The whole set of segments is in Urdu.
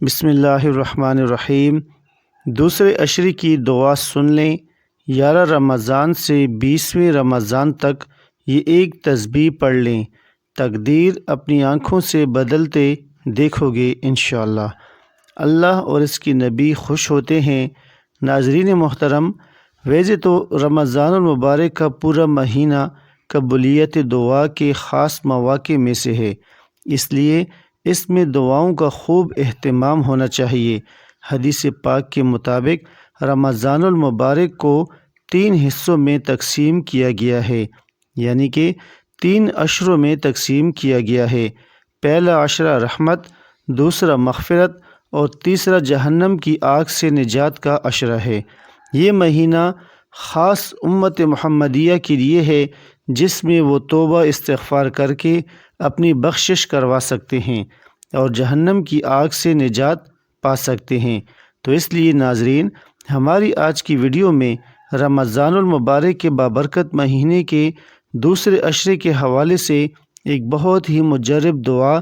بسم اللہ الرحمن الرحیم۔ دوسرے عشرے کی دعا سن لیں۔ 11 رمضان سے 20ویں رمضان تک یہ ایک تسبیح پڑھ لیں، تقدیر اپنی آنکھوں سے بدلتے دیکھو گے انشاءاللہ۔ اللہ اور اس کی نبی خوش ہوتے ہیں۔ ناظرین محترم، ویسے تو رمضان المبارک کا پورا مہینہ قبولیت دعا کے خاص مواقع میں سے ہے، اس لیے اس میں دعاؤں کا خوب اہتمام ہونا چاہیے۔ حدیث پاک کے مطابق رمضان المبارک کو 3 حصوں میں تقسیم کیا گیا ہے، یعنی کہ 3 عشروں میں تقسیم کیا گیا ہے۔ پہلا عشرہ رحمت، دوسرا مغفرت اور تیسرا جہنم کی آگ سے نجات کا عشرہ ہے۔ یہ مہینہ خاص امت محمدیہ کے لیے ہے، جس میں وہ توبہ استغفار کر کے اپنی بخشش کروا سکتے ہیں اور جہنم کی آگ سے نجات پا سکتے ہیں۔ تو اس لیے ناظرین، ہماری آج کی ویڈیو میں رمضان المبارک کے بابرکت مہینے کے دوسرے عشرے کے حوالے سے ایک بہت ہی مجرب دعا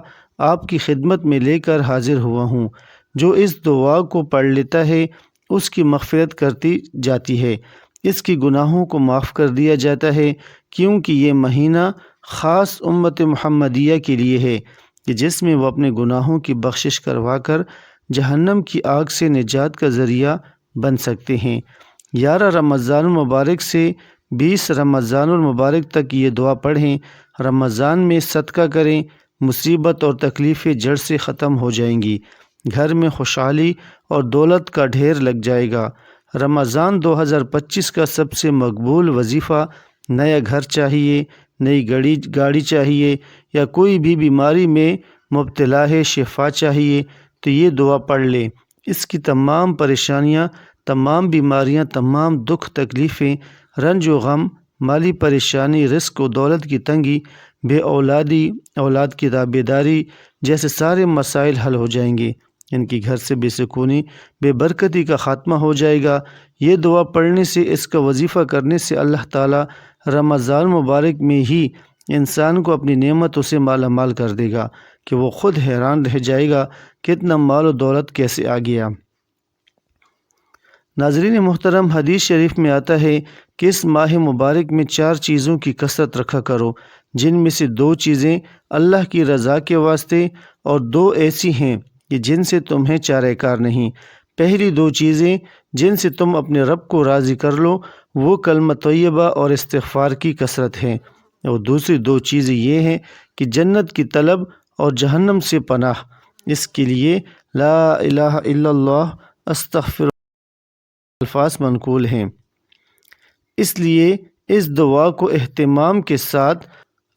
آپ کی خدمت میں لے کر حاضر ہوا ہوں۔ جو اس دعا کو پڑھ لیتا ہے اس کی مغفرت کرتی جاتی ہے، اس کی گناہوں کو معاف کر دیا جاتا ہے، کیونکہ یہ مہینہ خاص امت محمدیہ کے لیے ہے کہ جس میں وہ اپنے گناہوں کی بخشش کروا کر جہنم کی آگ سے نجات کا ذریعہ بن سکتے ہیں۔ 11 رمضان المبارک سے 20 رمضان المبارک تک یہ دعا پڑھیں۔ رمضان میں صدقہ کریں، مصیبت اور تکلیفیں جڑ سے ختم ہو جائیں گی، گھر میں خوشحالی اور دولت کا ڈھیر لگ جائے گا۔ رمضان 2025 کا سب سے مقبول وظیفہ نیا گھر چاہیے، نئی گاڑی چاہیے، یا کوئی بھی بیماری میں مبتلا ہے شفا چاہیے تو یہ دعا پڑھ لیں۔ اس کی تمام پریشانیاں، تمام بیماریاں، تمام دکھ تکلیفیں، رنج و غم، مالی پریشانی، رزق و دولت کی تنگی، بے اولادی، اولاد کی تابعداری جیسے سارے مسائل حل ہو جائیں گے۔ ان کی گھر سے بے سکونی، بے برکتی کا خاتمہ ہو جائے گا۔ یہ دعا پڑھنے سے، اس کا وظیفہ کرنے سے اللہ تعالیٰ رمضان مبارک میں ہی انسان کو اپنی نعمتوں سے مالا مال کر دے گا کہ وہ خود حیران رہ جائے گا کہ اتنا مال و دولت کیسے آ گیا۔ ناظرین محترم، حدیث شریف میں آتا ہے کہ اس ماہ مبارک میں 4 چیزوں کی کثرت رکھا کرو، جن میں سے 2 چیزیں اللہ کی رضا کے واسطے اور 2 ایسی ہیں کہ جن سے تمہیں چارہ کار نہیں۔ پہلی 2 چیزیں جن سے تم اپنے رب کو راضی کر لو وہ کلمہ طیبہ اور استغفار کی کثرت ہے، اور دوسری 2 چیزیں یہ ہیں کہ جنت کی طلب اور جہنم سے پناہ۔ اس کے لیے لا الہ الا اللہ، استغفر الفاظ منقول ہیں۔ اس لیے اس دعا کو اہتمام کے ساتھ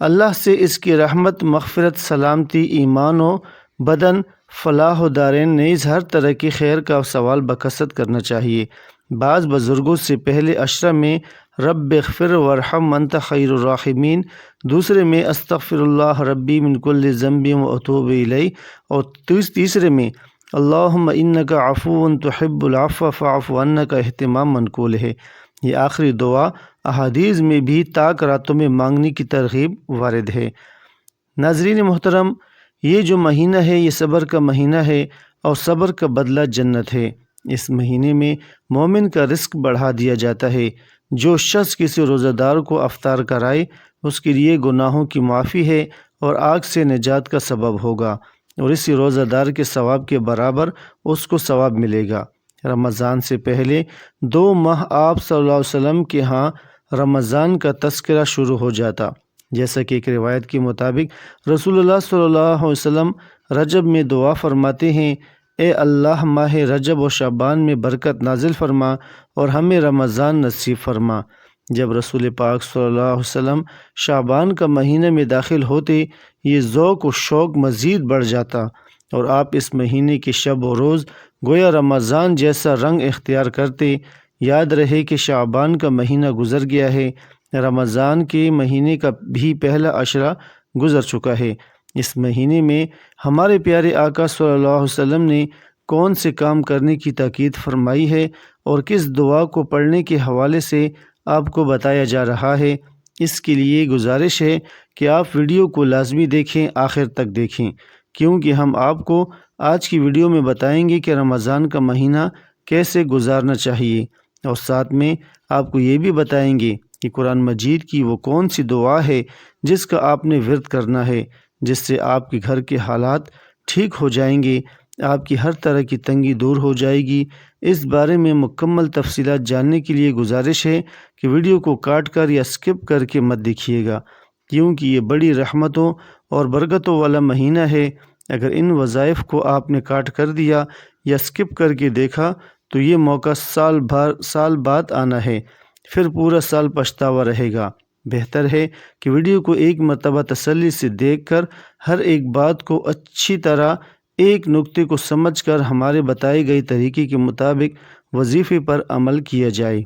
اللہ سے اس کی رحمت، مغفرت، سلامتی، ایمان و بدن، فلاح و دارین نیز ہر طرح کی خیر کا سوال بکثرت کرنا چاہیے۔ بعض بزرگوں سے پہلے عشرہ میں رب اغفر وارحم وانت خیر الراحمین، دوسرے میں استغفر اللہ ربی من کل ذنب واتوب الیہ، اور تیسرے میں اللہم انک عفو تحب العفو فاعف عنا کا اہتمام منقول ہے۔ یہ آخری دعا احادیث میں بھی طاق راتوں میں مانگنے کی ترغیب وارد ہے۔ ناظرین محترم، یہ جو مہینہ ہے یہ صبر کا مہینہ ہے، اور صبر کا بدلہ جنت ہے۔ اس مہینے میں مومن کا رزق بڑھا دیا جاتا ہے۔ جو شخص کسی روزہ دار کو افطار کرائے اس کے لیے گناہوں کی معافی ہے اور آگ سے نجات کا سبب ہوگا، اور اسی روزہ دار کے ثواب کے برابر اس کو ثواب ملے گا۔ رمضان سے پہلے 2 ماہ آپ صلی اللہ علیہ وسلم کے ہاں رمضان کا تذکرہ شروع ہو جاتا، جیسا کہ ایک روایت کے مطابق رسول اللہ صلی اللہ علیہ وسلم رجب میں دعا فرماتے ہیں، اے اللہ ماہ رجب و شعبان میں برکت نازل فرما اور ہمیں رمضان نصیب فرما۔ جب رسول پاک صلی اللہ علیہ وسلم شعبان کا مہینہ میں داخل ہوتے، یہ ذوق و شوق مزید بڑھ جاتا، اور آپ اس مہینے کے شب و روز گویا رمضان جیسا رنگ اختیار کرتے۔ یاد رہے کہ شعبان کا مہینہ گزر گیا ہے، رمضان کے مہینے کا بھی پہلا عشرہ گزر چکا ہے۔ اس مہینے میں ہمارے پیارے آقا صلی اللہ علیہ وسلم نے کون سے کام کرنے کی تاکید فرمائی ہے اور کس دعا کو پڑھنے کے حوالے سے آپ کو بتایا جا رہا ہے، اس کے لیے گزارش ہے کہ آپ ویڈیو کو لازمی دیکھیں، آخر تک دیکھیں، کیونکہ ہم آپ کو آج کی ویڈیو میں بتائیں گے کہ رمضان کا مہینہ کیسے گزارنا چاہیے، اور ساتھ میں آپ کو یہ بھی بتائیں گے کہ قرآن مجید کی وہ کون سی دعا ہے جس کا آپ نے ورد کرنا ہے، جس سے آپ کے گھر کے حالات ٹھیک ہو جائیں گے، آپ کی ہر طرح کی تنگی دور ہو جائے گی۔ اس بارے میں مکمل تفصیلات جاننے کے لیے گزارش ہے کہ ویڈیو کو کاٹ کر یا سکپ کر کے مت دیکھیے گا، کیونکہ یہ بڑی رحمتوں اور برکتوں والا مہینہ ہے۔ اگر ان وظائف کو آپ نے کاٹ کر دیا یا سکپ کر کے دیکھا تو یہ موقع سال بعد آنا ہے، پھر پورا سال پچھتاوا رہے گا۔ بہتر ہے کہ ویڈیو کو ایک مرتبہ تسلی سے دیکھ کر ہر ایک بات کو اچھی طرح ایک نقطے کو سمجھ کر ہمارے بتائے گئے طریقے کے مطابق وظیفے پر عمل کیا جائے۔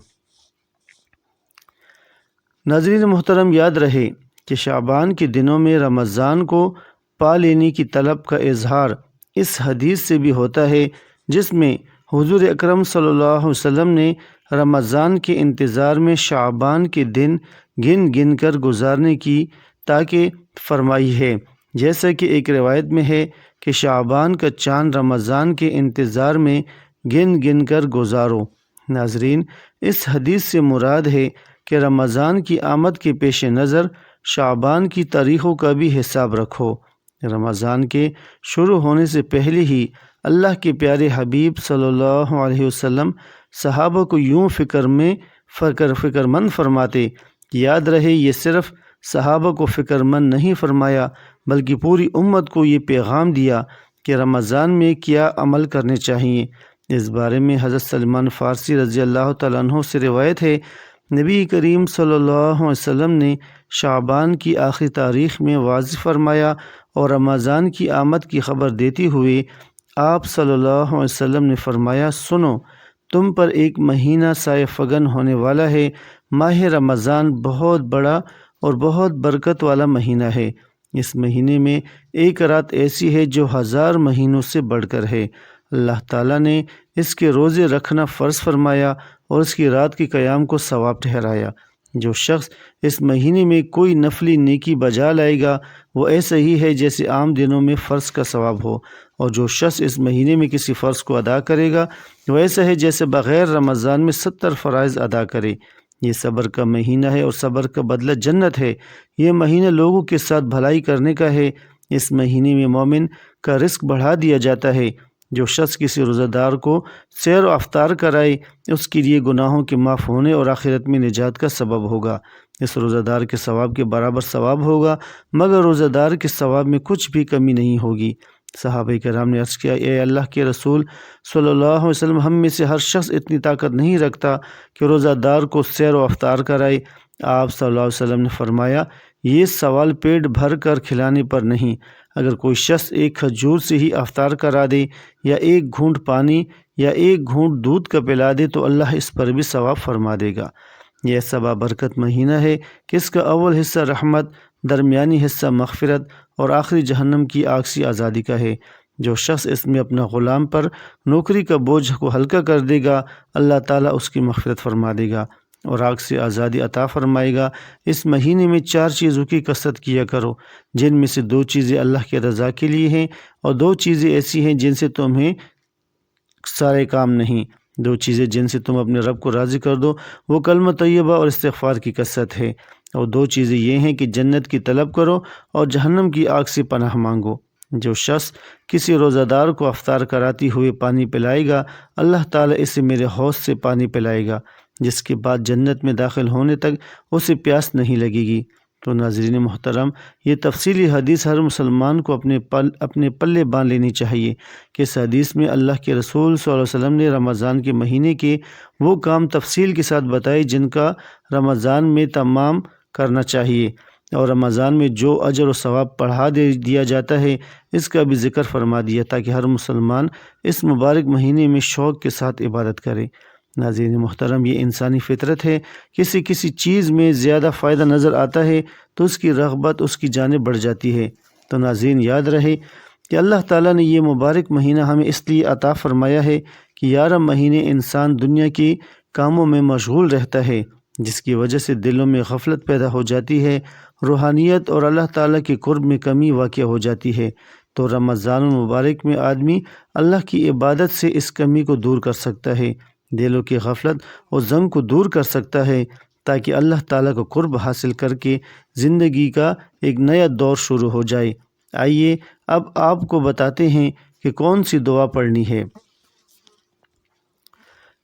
ناظرین محترم، یاد رہے کہ شعبان کے دنوں میں رمضان کو پا لینے کی طلب کا اظہار اس حدیث سے بھی ہوتا ہے جس میں حضور اکرم صلی اللہ علیہ وسلم نے رمضان کے انتظار میں شعبان کے دن گن گن کر گزارنے کی تاکید فرمائی ہے، جیسا کہ ایک روایت میں ہے کہ شعبان کا چاند رمضان کے انتظار میں گن گن کر گزارو۔ ناظرین، اس حدیث سے مراد ہے کہ رمضان کی آمد کے پیش نظر شعبان کی تاریخوں کا بھی حساب رکھو۔ رمضان کے شروع ہونے سے پہلے ہی اللہ کے پیارے حبیب صلی اللہ علیہ وسلم صحابہ کو یوں فکر مند فرماتے کہ یاد رہے یہ صرف صحابہ کو فکر مند نہیں فرمایا بلکہ پوری امت کو یہ پیغام دیا کہ رمضان میں کیا عمل کرنے چاہیے۔ اس بارے میں حضرت سلمان فارسی رضی اللہ تعالیٰ عنہ سے روایت ہے، نبی کریم صلی اللہ علیہ وسلم نے شعبان کی آخری تاریخ میں واضح فرمایا اور رمضان کی آمد کی خبر دیتے ہوئے آپ صلی اللہ علیہ وسلم نے فرمایا، سنو، تم پر ایک مہینہ سایہ فگن ہونے والا ہے۔ ماہ رمضان بہت بڑا اور بہت برکت والا مہینہ ہے۔ اس مہینے میں ایک رات ایسی ہے جو 1000 مہینوں سے بڑھ کر ہے۔ اللہ تعالیٰ نے اس کے روزے رکھنا فرض فرمایا اور اس کی رات کے قیام کو ثواب ٹھہرایا۔ جو شخص اس مہینے میں کوئی نفلی نیکی بجا لائے گا وہ ایسا ہی ہے جیسے عام دنوں میں فرض کا ثواب ہو، اور جو شخص اس مہینے میں کسی فرض کو ادا کرے گا وہ ایسا ہے جیسے بغیر رمضان میں 70 فرائض ادا کرے۔ یہ صبر کا مہینہ ہے اور صبر کا بدلہ جنت ہے۔ یہ مہینہ لوگوں کے ساتھ بھلائی کرنے کا ہے۔ اس مہینے میں مومن کا رزق بڑھا دیا جاتا ہے۔ جو شخص کسی روزہ دار کو سیر و افطار کرائے اس کے لیے گناہوں کے معاف ہونے اور آخرت میں نجات کا سبب ہوگا۔ اس روزہ دار کے ثواب کے برابر ثواب ہوگا، مگر روزہ دار کے ثواب میں کچھ بھی کمی نہیں ہوگی۔ صحابہ کرام نے عرض کیا، اے اللہ کے رسول صلی اللہ علیہ وسلم، ہم میں سے ہر شخص اتنی طاقت نہیں رکھتا کہ روزہ دار کو سیر و افطار کرائے۔ آپ صلی اللہ علیہ وسلم نے فرمایا، یہ سوال پیٹ بھر کر کھلانے پر نہیں، اگر کوئی شخص ایک کھجور سے ہی افطار کرا دے یا ایک گھونٹ پانی یا ایک گھونٹ دودھ کا پلا دے تو اللہ اس پر بھی ثواب فرما دے گا۔ یہ ایسا بابرکت مہینہ ہے کہ اس کا اول حصہ رحمت، درمیانی حصہ مغفرت اور آخری جہنم کی آگ سے آزادی کا ہے۔ جو شخص اس میں اپنا غلام پر نوکری کا بوجھ کو ہلکا کر دے گا اللہ تعالیٰ اس کی مغفرت فرما دے گا اور آگ سے آزادی عطا فرمائے گا۔ اس مہینے میں 4 چیزوں کی کثرت کیا کرو، جن میں سے 2 چیزیں اللہ کی رضا کے لیے ہیں اور 2 چیزیں ایسی ہیں جن سے تمہیں سارے کام نہیں۔ 2 چیزیں جن سے تم اپنے رب کو راضی کر دو وہ کلمہ طیبہ اور استغفار کی کثرت ہے، اور 2 چیزیں یہ ہیں کہ جنت کی طلب کرو اور جہنم کی آگ سے پناہ مانگو۔ جو شخص کسی روزہ دار کو افطار کراتے ہوئے پانی پلائے گا اللہ تعالیٰ اسے میرے حوض سے پانی پلائے گا، جس کے بعد جنت میں داخل ہونے تک اسے پیاس نہیں لگے گی۔ تو ناظرین محترم، یہ تفصیلی حدیث ہر مسلمان کو اپنے پلے باندھ لینی چاہیے کہ اس حدیث میں اللہ کے رسول صلی اللہ علیہ وسلم نے رمضان کے مہینے کے وہ کام تفصیل کے ساتھ بتائے جن کا رمضان میں تمام کرنا چاہیے، اور رمضان میں جو اجر و ثواب بڑھا دیا جاتا ہے اس کا بھی ذکر فرما دیا تاکہ ہر مسلمان اس مبارک مہینے میں شوق کے ساتھ عبادت کرے۔ ناظرین محترم، یہ انسانی فطرت ہے، کسی چیز میں زیادہ فائدہ نظر آتا ہے تو اس کی رغبت اس کی جانب بڑھ جاتی ہے۔ تو ناظرین یاد رہے کہ اللہ تعالیٰ نے یہ مبارک مہینہ ہمیں اس لیے عطا فرمایا ہے کہ 11 مہینے انسان دنیا کی کاموں میں مشغول رہتا ہے، جس کی وجہ سے دلوں میں غفلت پیدا ہو جاتی ہے، روحانیت اور اللہ تعالیٰ کے قرب میں کمی واقع ہو جاتی ہے۔ تو رمضان المبارک میں آدمی اللہ کی عبادت سے اس کمی کو دور کر سکتا ہے، دلوں کی غفلت اور زنگ کو دور کر سکتا ہے، تاکہ اللہ تعالیٰ کو قرب حاصل کر کے زندگی کا ایک نیا دور شروع ہو جائے۔ آئیے اب آپ کو بتاتے ہیں کہ کون سی دعا پڑھنی ہے۔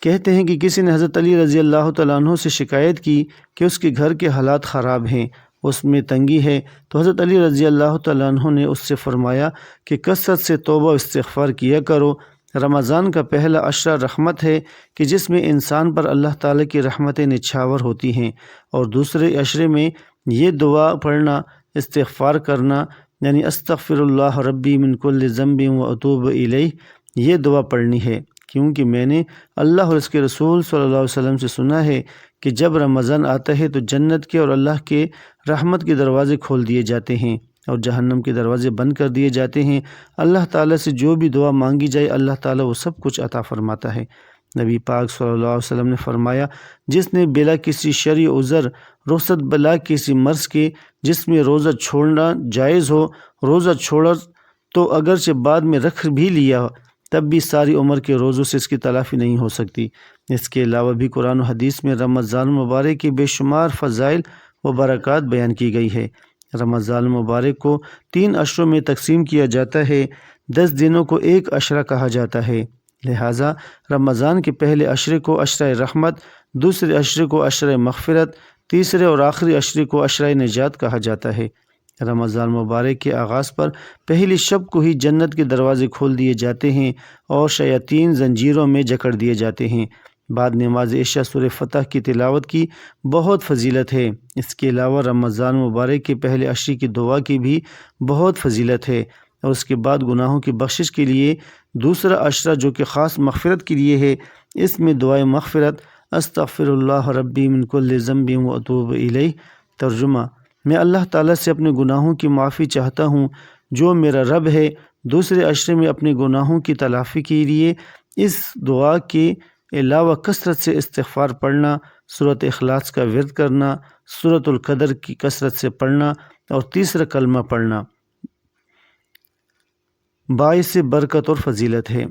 کہتے ہیں کہ کسی نے حضرت علی رضی اللہ تعالیٰ عنہ سے شکایت کی کہ اس کے گھر کے حالات خراب ہیں، اس میں تنگی ہے، تو حضرت علی رضی اللہ تعالیٰ عنہ نے اس سے فرمایا کہ کثرت سے توبہ و استغفار کیا کرو۔ رمضان کا پہلا عشرہ رحمت ہے کہ جس میں انسان پر اللہ تعالیٰ کی رحمتیں نچھاور ہوتی ہیں، اور دوسرے عشرے میں یہ دعا پڑھنا، استغفار کرنا، یعنی استغفر اللہ ربی من کل ذنب و اتوب الیہ، یہ دعا پڑھنی ہے، کیونکہ میں نے اللہ اور اس کے رسول صلی اللہ علیہ وسلم سے سنا ہے کہ جب رمضان آتا ہے تو جنت کے اور اللہ کے رحمت کے دروازے کھول دیے جاتے ہیں اور جہنم کے دروازے بند کر دیے جاتے ہیں۔ اللہ تعالیٰ سے جو بھی دعا مانگی جائے اللہ تعالیٰ وہ سب کچھ عطا فرماتا ہے۔ نبی پاک صلی اللہ علیہ وسلم نے فرمایا، جس نے بلا کسی شرعی عذر، رخصت بلا کسی مرض کے، جس میں روزہ چھوڑنا جائز ہو، روزہ چھوڑا تو اگرچہ بعد میں رکھ بھی لیا تب بھی ساری عمر کے روزوں سے اس کی تلافی نہیں ہو سکتی۔ اس کے علاوہ بھی قرآن و حدیث میں رمضان المبارک کی بے شمار فضائل و برکات بیان کی گئی ہے۔ رمضان المبارک کو 3 عشروں میں تقسیم کیا جاتا ہے، 10 دنوں کو ایک عشرہ کہا جاتا ہے، لہٰذا رمضان کے پہلے عشرے کو عشرہ رحمت، دوسرے عشرے کو عشرہ مغفرت، تیسرے اور آخری عشرے کو عشرہ نجات کہا جاتا ہے۔ رمضان مبارک کے آغاز پر پہلی شب کو ہی جنت کے دروازے کھول دیے جاتے ہیں اور شیاطین زنجیروں میں جکڑ دیے جاتے ہیں۔ بعد نماز عشاء سورہ فتح کی تلاوت کی بہت فضیلت ہے۔ اس کے علاوہ رمضان مبارک کے پہلے عشرے کی دعا کی بھی بہت فضیلت ہے، اور اس کے بعد گناہوں کی بخشش کے لیے دوسرا عشرہ جو کہ خاص مغفرت کے لیے ہے، اس میں دعائے مغفرت استغفر اللہ ربی من کل ذنب و اتوب الیہ۔ ترجمہ: میں اللہ تعالیٰ سے اپنے گناہوں کی معافی چاہتا ہوں جو میرا رب ہے۔ دوسرے عشرے میں اپنے گناہوں کی تلافی کے لیے اس دعا کے علاوہ کثرت سے استغفار پڑھنا، سورۃ اخلاص کا ورد کرنا، سورۃ القدر کی کثرت سے پڑھنا، اور تیسرا کلمہ پڑھنا باعث برکت اور فضیلت ہے۔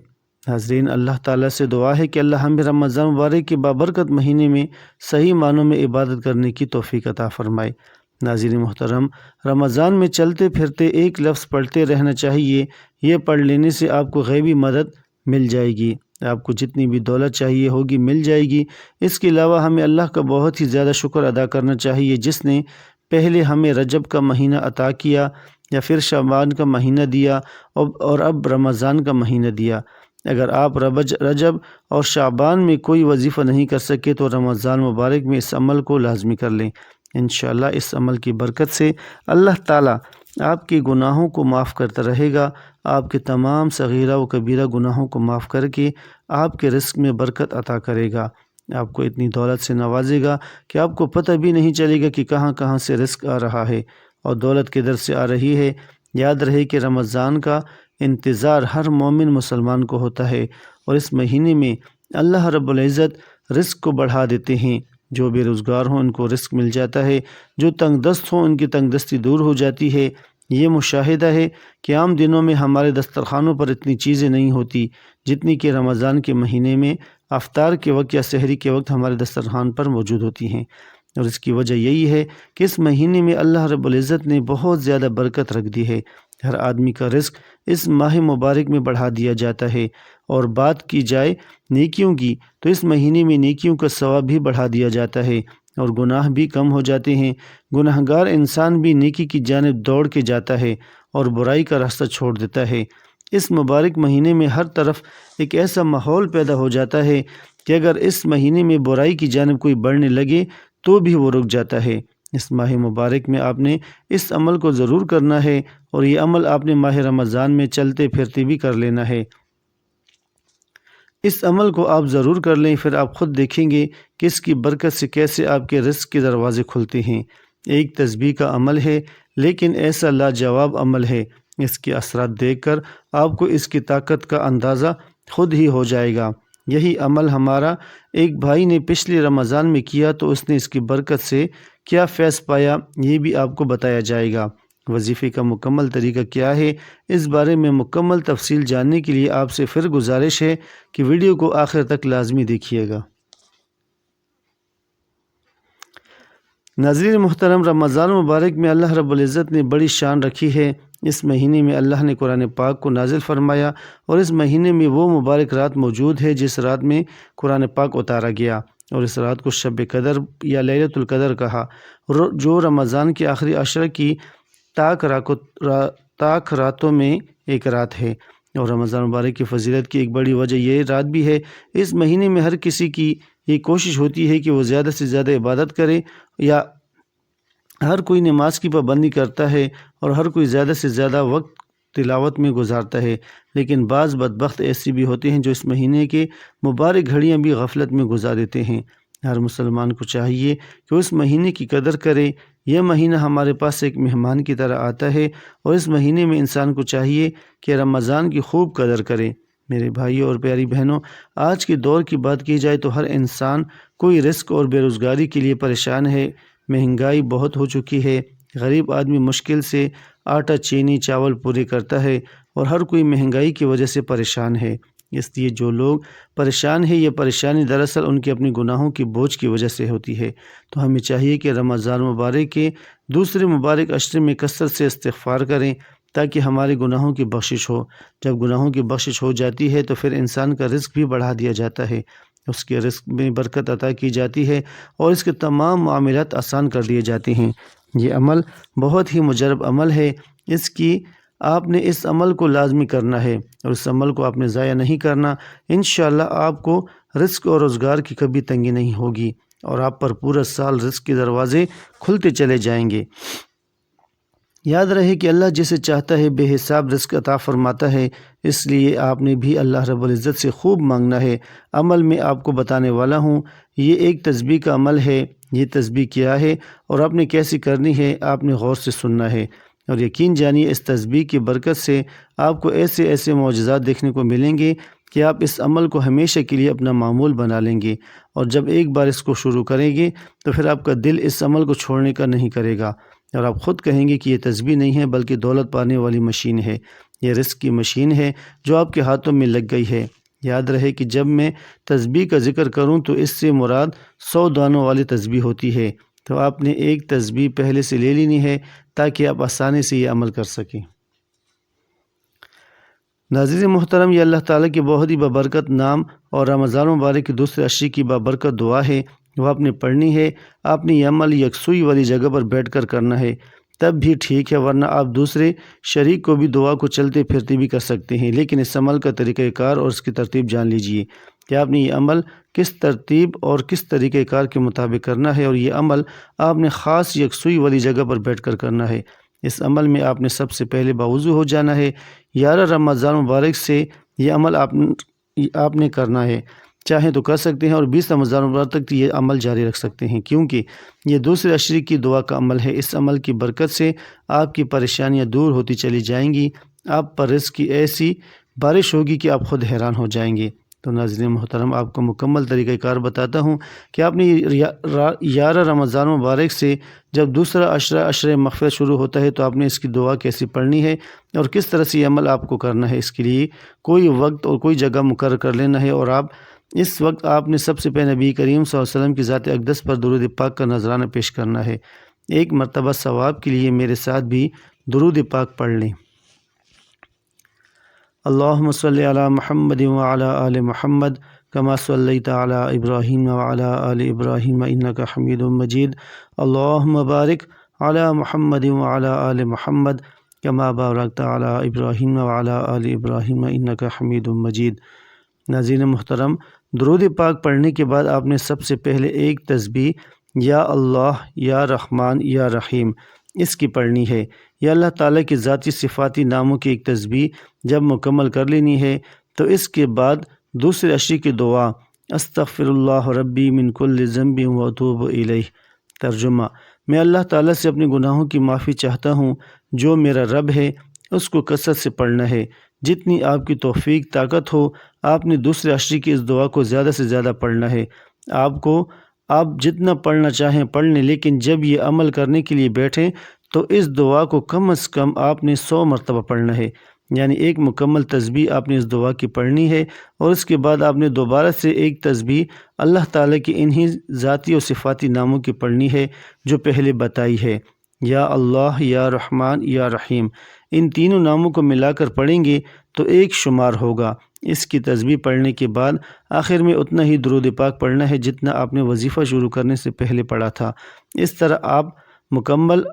حاضرین، اللہ تعالیٰ سے دعا ہے کہ اللہ ہمیں رمضان مبارک کے بابرکت مہینے میں صحیح معنوں میں عبادت کرنے کی توفیق عطا فرمائے۔ ناظرین محترم، رمضان میں چلتے پھرتے ایک لفظ پڑھتے رہنا چاہیے۔ یہ پڑھ لینے سے آپ کو غیبی مدد مل جائے گی، آپ کو جتنی بھی دولت چاہیے ہوگی مل جائے گی۔ اس کے علاوہ ہمیں اللہ کا بہت ہی زیادہ شکر ادا کرنا چاہیے، جس نے پہلے ہمیں رجب کا مہینہ عطا کیا، یا پھر شعبان کا مہینہ دیا، اور اب رمضان کا مہینہ دیا۔ اگر آپ رجب اور شعبان میں کوئی وظیفہ نہیں کر سکے تو رمضان مبارک میں اس عمل کو لازمی کر لیں۔ انشاءاللہ اس عمل کی برکت سے اللہ تعالیٰ آپ کے گناہوں کو معاف کرتا رہے گا، آپ کے تمام صغیرہ و کبیرہ گناہوں کو معاف کر کے آپ کے رزق میں برکت عطا کرے گا، آپ کو اتنی دولت سے نوازے گا کہ آپ کو پتہ بھی نہیں چلے گا کہ کہاں کہاں سے رزق آ رہا ہے اور دولت کدھر سے آ رہی ہے۔ یاد رہے کہ رمضان کا انتظار ہر مومن مسلمان کو ہوتا ہے، اور اس مہینے میں اللہ رب العزت رزق کو بڑھا دیتے ہیں۔ جو بے روزگار ہوں ان کو رزق مل جاتا ہے، جو تنگ دست ہوں ان کی تنگ دستی دور ہو جاتی ہے۔ یہ مشاہدہ ہے کہ عام دنوں میں ہمارے دسترخوانوں پر اتنی چیزیں نہیں ہوتی جتنی کہ رمضان کے مہینے میں افطار کے وقت یا سحری کے وقت ہمارے دسترخوان پر موجود ہوتی ہیں، اور اس کی وجہ یہی ہے کہ اس مہینے میں اللہ رب العزت نے بہت زیادہ برکت رکھ دی ہے۔ ہر آدمی کا رزق اس ماہ مبارک میں بڑھا دیا جاتا ہے، اور بات کی جائے نیکیوں کی تو اس مہینے میں نیکیوں کا ثواب بھی بڑھا دیا جاتا ہے، اور گناہ بھی کم ہو جاتے ہیں۔ گناہگار انسان بھی نیکی کی جانب دوڑ کے جاتا ہے اور برائی کا راستہ چھوڑ دیتا ہے۔ اس مبارک مہینے میں ہر طرف ایک ایسا ماحول پیدا ہو جاتا ہے کہ اگر اس مہینے میں برائی کی جانب کوئی بڑھنے لگے تو بھی وہ رک جاتا ہے۔ اس ماہ مبارک میں آپ نے اس عمل کو ضرور کرنا ہے، اور یہ عمل آپ نے ماہ رمضان میں چلتے پھرتے بھی کر لینا ہے۔ اس عمل کو آپ ضرور کر لیں، پھر آپ خود دیکھیں گے کہ اس کی برکت سے کیسے آپ کے رزق کے دروازے کھلتے ہیں۔ ایک تسبیح کا عمل ہے، لیکن ایسا لاجواب عمل ہے، اس کے اثرات دیکھ کر آپ کو اس کی طاقت کا اندازہ خود ہی ہو جائے گا۔ یہی عمل ہمارا ایک بھائی نے پچھلے رمضان میں کیا تو اس نے اس کی برکت سے کیا فیض پایا یہ بھی آپ کو بتایا جائے گا۔ وظیفے کا مکمل طریقہ کیا ہے، اس بارے میں مکمل تفصیل جاننے کے لیے آپ سے پھر گزارش ہے کہ ویڈیو کو آخر تک لازمی دیکھیے گا۔ ناظرین محترم، رمضان مبارک میں اللہ رب العزت نے بڑی شان رکھی ہے۔ اس مہینے میں اللہ نے قرآن پاک کو نازل فرمایا، اور اس مہینے میں وہ مبارک رات موجود ہے جس رات میں قرآن پاک اتارا گیا، اور اس رات کو شب قدر یا لیلۃ القدر کہا، جو رمضان کے آخری عشرہ کی تاک راتوں میں ایک رات ہے۔ اور رمضان مبارک کی فضیلت کی ایک بڑی وجہ یہ رات بھی ہے۔ اس مہینے میں ہر کسی کی یہ کوشش ہوتی ہے کہ وہ زیادہ سے زیادہ عبادت کرے، یا ہر کوئی نماز کی پابندی کرتا ہے اور ہر کوئی زیادہ سے زیادہ وقت تلاوت میں گزارتا ہے، لیکن بعض بدبخت ایسے بھی ہوتے ہیں جو اس مہینے کے مبارک گھڑیاں بھی غفلت میں گزار دیتے ہیں۔ ہر مسلمان کو چاہیے کہ اس مہینے کی قدر کرے۔ یہ مہینہ ہمارے پاس ایک مہمان کی طرح آتا ہے، اور اس مہینے میں انسان کو چاہیے کہ رمضان کی خوب قدر کرے۔ میرے بھائیوں اور پیاری بہنوں، آج کے دور کی بات کی جائے تو ہر انسان کوئی رزق اور بے روزگاری کے لیے پریشان ہے۔ مہنگائی بہت ہو چکی ہے، غریب آدمی مشکل سے آٹا چینی چاول پورے کرتا ہے، اور ہر کوئی مہنگائی کی وجہ سے پریشان ہے۔ اس لیے جو لوگ پریشان ہیں، یہ پریشانی دراصل ان کے اپنے گناہوں کی بوجھ کی وجہ سے ہوتی ہے۔ تو ہمیں چاہیے کہ رمضان مبارک کے دوسرے مبارک عشرے میں کثرت سے استغفار کریں تاکہ ہمارے گناہوں کی بخشش ہو۔ جب گناہوں کی بخشش ہو جاتی ہے تو پھر انسان کا رزق بھی بڑھا دیا جاتا ہے، اس کے رزق میں برکت عطا کی جاتی ہے، اور اس کے تمام معاملات آسان کر دیے جاتے ہیں۔ یہ عمل بہت ہی مجرب عمل ہے، آپ نے اس عمل کو لازمی کرنا ہے، اور اس عمل کو آپ نے ضائع نہیں کرنا۔ انشاءاللہ آپ کو رزق اور روزگار کی کبھی تنگی نہیں ہوگی، اور آپ پر پورا سال رزق کے دروازے کھلتے چلے جائیں گے۔ یاد رہے کہ اللہ جسے چاہتا ہے بے حساب رزق عطا فرماتا ہے، اس لیے آپ نے بھی اللہ رب العزت سے خوب مانگنا ہے۔ عمل میں آپ کو بتانے والا ہوں، یہ ایک تسبیح کا عمل ہے۔ یہ تسبیح کیا ہے اور آپ نے کیسی کرنی ہے، آپ نے غور سے سننا ہے، اور یقین جانیے اس تسبیح کی برکت سے آپ کو ایسے ایسے معجزات دیکھنے کو ملیں گے کہ آپ اس عمل کو ہمیشہ کے لیے اپنا معمول بنا لیں گے، اور جب ایک بار اس کو شروع کریں گے تو پھر آپ کا دل اس عمل کو چھوڑنے کا نہیں کرے گا، اور آپ خود کہیں گے کہ یہ تسبیح نہیں ہے بلکہ دولت پانے والی مشین ہے، یہ رزق کی مشین ہے جو آپ کے ہاتھوں میں لگ گئی ہے۔ یاد رہے کہ جب میں تسبیح کا ذکر کروں تو اس سے مراد 100 دانوں والی تسبیح ہوتی ہے، تو آپ نے ایک تسبیح پہلے سے لے لینی ہے تاکہ آپ آسانی سے یہ عمل کر سکیں۔ ناظرین محترم، یہ اللہ تعالیٰ کی بہت ہی بابرکت نام اور رمضان مبارک کے دوسرے عشرے کی بابرکت دعا ہے، وہ آپ نے پڑھنی ہے۔ آپ نے یہ عمل یکسوئی والی جگہ پر بیٹھ کر کرنا ہے، تب بھی ٹھیک ہے، ورنہ آپ دوسرے شریک کو بھی دعا کو چلتے پھرتے بھی کر سکتے ہیں، لیکن اس عمل کا طریقہ کار اور اس کی ترتیب جان لیجئے کہ آپ نے یہ عمل کس ترتیب اور کس طریقہ کار کے مطابق کرنا ہے، اور یہ عمل آپ نے خاص یکسوئی والی جگہ پر بیٹھ کر کرنا ہے۔ اس عمل میں آپ نے سب سے پہلے باوضو ہو جانا ہے۔ 11 رمضان مبارک سے یہ عمل آپ نے کرنا ہے، چاہیں تو کر سکتے ہیں، اور 20 رمضان مبارک تک یہ عمل جاری رکھ سکتے ہیں، کیونکہ یہ دوسرے عشرے کی دعا کا عمل ہے۔ اس عمل کی برکت سے آپ کی پریشانیاں دور ہوتی چلی جائیں گی، آپ پر رزق کی ایسی بارش ہوگی کہ آپ خود حیران ہو جائیں گے۔ تو ناظرین محترم، آپ کو مکمل طریقہ کار بتاتا ہوں کہ آپ نے 11 رمضان مبارک سے جب دوسرا عشرہ مغفرت شروع ہوتا ہے تو آپ نے اس کی دعا کیسی پڑھنی ہے اور کس طرح سے یہ عمل آپ کو کرنا ہے۔ اس کے لیے کوئی وقت اور کوئی جگہ مقرر کر لینا ہے، اور اس وقت آپ نے سب سے پہلے نبی کریم صلی اللہ علیہ وسلم کی ذات اقدس پر درود پاک کا نذرانہ پیش کرنا ہے۔ ایک مرتبہ ثواب کے لیے میرے ساتھ بھی درود پاک پڑھ لیں۔ اللہم صلی علی محمد وعلی آل محمد کما صلیت علی ابراہیم وعلی آل ابراہیم انک حمید مجید۔ اللہم بارک علی محمد وعلی آل محمد کما بارکت علی ابراہیم وعلی آل ابراہیم انک حمید مجید۔ ناظرین محترم، درود پاک پڑھنے کے بعد آپ نے سب سے پہلے ایک تسبیح یا اللہ یا رحمان یا رحیم اس کی پڑھنی ہے۔ یا اللہ تعالیٰ کی ذاتی صفاتی ناموں کی ایک تسبیح جب مکمل کر لینی ہے تو اس کے بعد دوسرے عشرے کی دعا استغفر اللہ ربی من کل ذنب واتوب الیہ۔ ترجمہ: میں اللہ تعالیٰ سے اپنے گناہوں کی معافی چاہتا ہوں، جو میرا رب ہے اس کو کثرت سے پڑھنا ہے۔ جتنی آپ کی توفیق طاقت ہو آپ نے دوسرے عشرے کی اس دعا کو زیادہ سے زیادہ پڑھنا ہے۔ آپ جتنا پڑھنا چاہیں پڑھ لیں، لیکن جب یہ عمل کرنے کے لیے بیٹھیں تو اس دعا کو کم از کم آپ نے 100 مرتبہ پڑھنا ہے، یعنی ایک مکمل تسبیح آپ نے اس دعا کی پڑھنی ہے، اور اس کے بعد آپ نے دوبارہ سے ایک تسبیح اللہ تعالیٰ کے انہی ذاتی اور صفاتی ناموں کی پڑھنی ہے جو پہلے بتائی ہے، یا اللہ، یا رحمان، یا رحیم۔ ان تینوں ناموں کو ملا کر پڑھیں گے تو ایک شمار ہوگا۔ اس کی تسبیح پڑھنے کے بعد آخر میں اتنا ہی درود پاک پڑھنا ہے جتنا آپ نے وظیفہ شروع کرنے سے پہلے پڑھا تھا۔ اس طرح آپ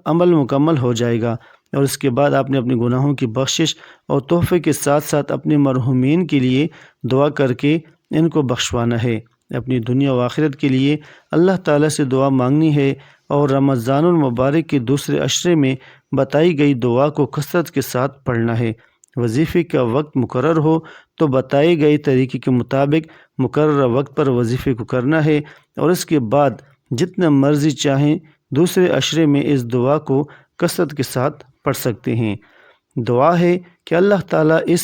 عمل مکمل ہو جائے گا، اور اس کے بعد آپ نے اپنے گناہوں کی بخشش اور تحفے کے ساتھ ساتھ اپنے مرحومین کے لیے دعا کر کے ان کو بخشوانا ہے۔ اپنی دنیا و آخرت کے لیے اللہ تعالیٰ سے دعا مانگنی ہے، اور رمضان المبارک کے دوسرے عشرے میں بتائی گئی دعا کو کثرت کے ساتھ پڑھنا ہے۔ وظیفے کا وقت مقرر ہو تو بتائے گئے طریقے کے مطابق مقررہ وقت پر وظیفے کو کرنا ہے، اور اس کے بعد جتنا مرضی چاہیں دوسرے عشرے میں اس دعا کو کثرت کے ساتھ پڑھ سکتے ہیں۔ دعا ہے کہ اللہ تعالیٰ اس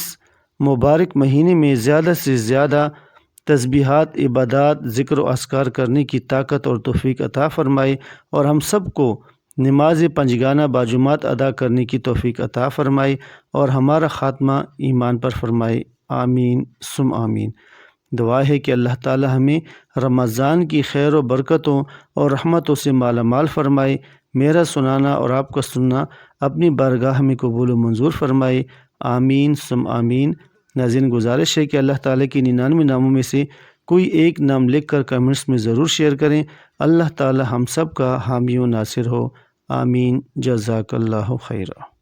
مبارک مہینے میں زیادہ سے زیادہ تسبیحات، عبادات، ذکر و اذکار کرنے کی طاقت اور توفیق عطا فرمائے، اور ہم سب کو نماز پنجگانہ باجماعت ادا کرنے کی توفیق عطا فرمائے، اور ہمارا خاتمہ ایمان پر فرمائے۔ آمین ثم آمین۔ دعا ہے کہ اللہ تعالی ہمیں رمضان کی خیر و برکتوں اور رحمتوں سے مالا مال فرمائے۔ میرا سنانا اور آپ کا سننا اپنی بارگاہ میں قبول و منظور فرمائے۔ آمین ثم آمین۔ ناظرین، گزارش ہے کہ اللہ تعالیٰ کی 99 ناموں میں سے کوئی ایک نام لکھ کر کمنٹس میں ضرور شیئر کریں۔ اللہ تعالیٰ ہم سب کا حامی و ناصر ہو۔ آمین۔ جزاک اللہ خیرہ۔